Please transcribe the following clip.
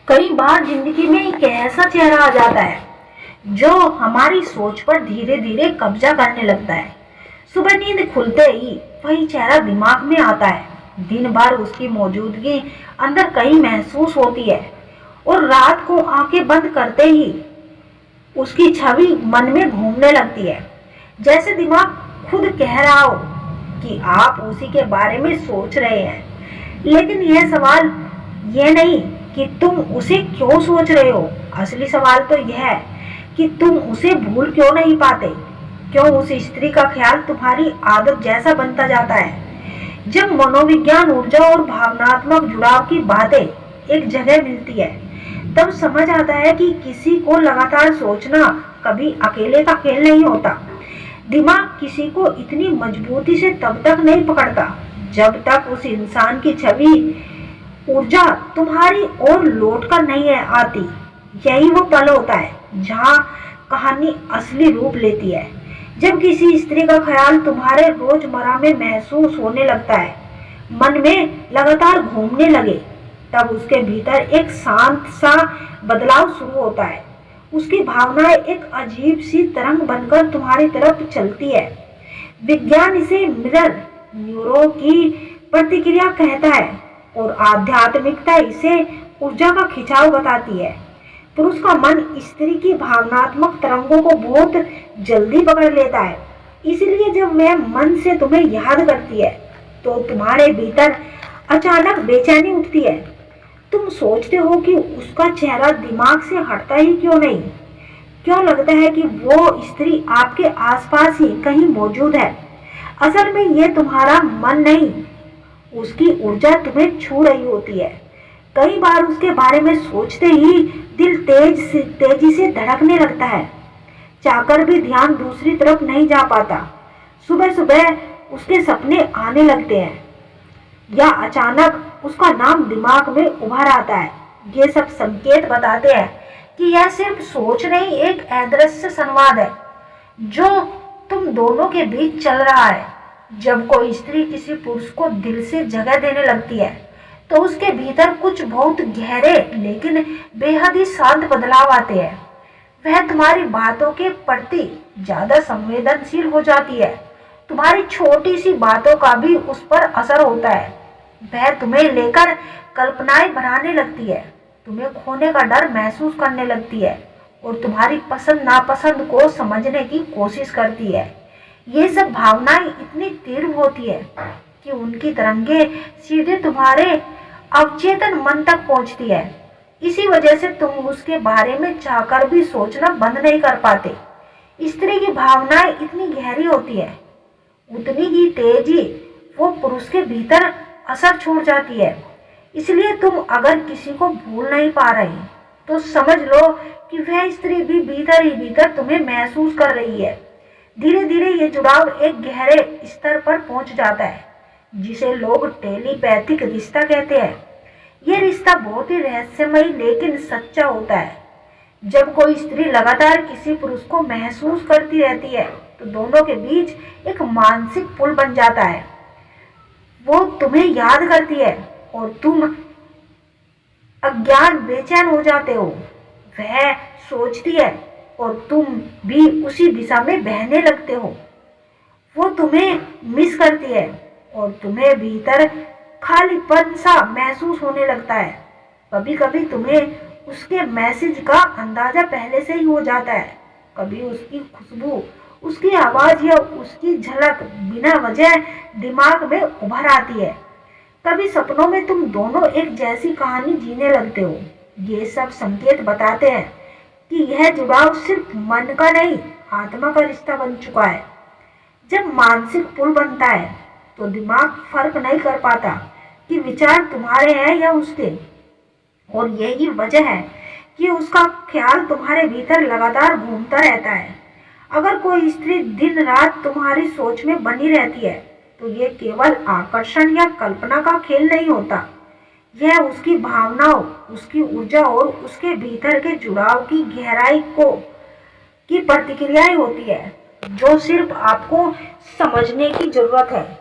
कई बार जिंदगी में एक ऐसा चेहरा आ जाता है जो हमारी सोच पर धीरे धीरे कब्जा करने लगता है। सुबह नींद खुलते ही वही चेहरा दिमाग में आता है। दिन भर उसकी मौजूदगी अंदर कहीं महसूस होती है और रात को आंखें बंद करते ही उसकी छवि मन में घूमने लगती है। जैसे दिमाग खुद कह रहा हो कि आप उसी के बारे में सोच रहे हैं। लेकिन यह सवाल यह नहीं कि तुम उसे क्यों सोच रहे हो, असली सवाल तो यह है कि तुम उसे भूल क्यों नहीं पाते। क्यों उस स्त्री का ख्याल तुम्हारी आदत जैसा बनता जाता है। जब मनोविज्ञान, ऊर्जा और भावनात्मक जुड़ाव की बातें एक जगह मिलती है तब समझ आता है कि किसी को लगातार सोचना कभी अकेले का खेल नहीं होता। दिमाग किसी को इतनी मजबूती से तब तक नहीं पकड़ता जब तक उस इंसान की छवि, ऊर्जा तुम्हारी ओर लौट कर नहीं आती। यही वो पल होता है जहाँ कहानी असली रूप लेती है। जब किसी स्त्री का ख्याल तुम्हारे रोजमर्रा में महसूस होने लगता है, मन में लगातार घूमने लगे, तब उसके भीतर एक शांत सा बदलाव शुरू होता है। उसकी भावनाएं एक अजीब सी तरंग बनकर तुम्हारी तरफ चलती है। विज्ञान इसे मिरर न्यूरो की प्रतिक्रिया कहता है और आध्यात्मिकता इसे ऊर्जा का खिंचाव बताती है। पुरुष का मन स्त्री की भावनात्मक तरंगों को बहुत जल्दी पकड़ लेता है। इसलिए जब वह मन से तुम्हें याद करती है तो तुम्हारे भीतर अचानक बेचैनी उठती है। तुम सोचते हो कि उसका चेहरा दिमाग से हटता ही क्यों नहीं। क्यों लगता है कि वो स्त्री आपके आसपास ही कहीं मौजूद है। असल में ये तुम्हारा मन नहीं, उसकी ऊर्जा तुम्हें छू रही होती है। कई बार उसके बारे में सोचते ही दिल तेजी से धड़कने लगता है। चाहकर भी ध्यान दूसरी तरफ नहीं जा पाता। सुबह सुबह उसके सपने आने लगते हैं या अचानक उसका नाम दिमाग में उभर आता है। ये सब संकेत बताते हैं कि यह सिर्फ सोच नहीं, एक अदृश्य संवाद है जो तुम दोनों के बीच चल रहा है। जब कोई स्त्री किसी पुरुष को दिल से जगह देने लगती है तो उसके भीतर कुछ बहुत गहरे लेकिन बेहद ही शांत बदलाव आते हैं। वह तुम्हारी बातों के प्रति ज्यादा संवेदनशील हो जाती है। तुम्हारी छोटी सी बातों का भी उस पर असर होता है। वह तुम्हें लेकर कल्पनाएं बनाने लगती है, तुम्हें खोने का डर महसूस करने लगती है और तुम्हारी पसंद नापसंद को समझने की कोशिश करती है। ये सब भावनाएं इतनी तीव्र होती है कि उनकी तरंगे सीधे तुम्हारे अवचेतन मन तक पहुंचती है। इसी वजह से तुम उसके बारे में चाहकर भी सोचना बंद नहीं कर पाते। स्त्री की भावनाएं इतनी गहरी होती है, उतनी ही तेजी वो पुरुष के भीतर असर छोड़ जाती है। इसलिए तुम अगर किसी को भूल नहीं पा रही तो समझ लो कि वह स्त्री भी भीतर ही भीतर तुम्हें महसूस कर रही है। धीरे धीरे ये जुड़ाव एक गहरे स्तर पर पहुंच जाता है जिसे लोग टेलीपैथिक रिश्ता कहते हैं। ये रिश्ता बहुत ही रहस्यमयी लेकिन सच्चा होता है। जब कोई स्त्री लगातार किसी पुरुष को महसूस करती रहती है तो दोनों के बीच एक मानसिक पुल बन जाता है। वो तुम्हें याद करती है और तुम अज्ञान बेचैन हो जाते हो। वह सोचती है और तुम भी उसी दिशा में बहने लगते हो। वो तुम्हें मिस करती है और तुम्हें भीतर खालीपन सा महसूस होने लगता है। कभी कभी तुम्हें उसके मैसेज का अंदाजा पहले से ही हो जाता है। कभी उसकी खुशबू, उसकी आवाज या उसकी झलक बिना वजह दिमाग में उभर आती है। कभी सपनों में तुम दोनों एक जैसी कहानी जीने लगते हो। ये सब संकेत बताते हैं कि यह जुड़ाव सिर्फ मन का नहीं, आत्मा का रिश्ता बन चुका है। जब मानसिक पुल बनता है तो दिमाग फर्क नहीं कर पाता कि विचार तुम्हारे हैं या उसके, और यही वजह है कि उसका ख्याल तुम्हारे भीतर लगातार घूमता रहता है। अगर कोई स्त्री दिन रात तुम्हारी सोच में बनी रहती है तो ये केवल आकर्षण या कल्पना का खेल नहीं होता। यह उसकी भावनाओं, उसकी ऊर्जा और उसके भीतर के जुड़ाव की गहराई की प्रतिक्रियाएं होती है जो सिर्फ आपको समझने की जरूरत है।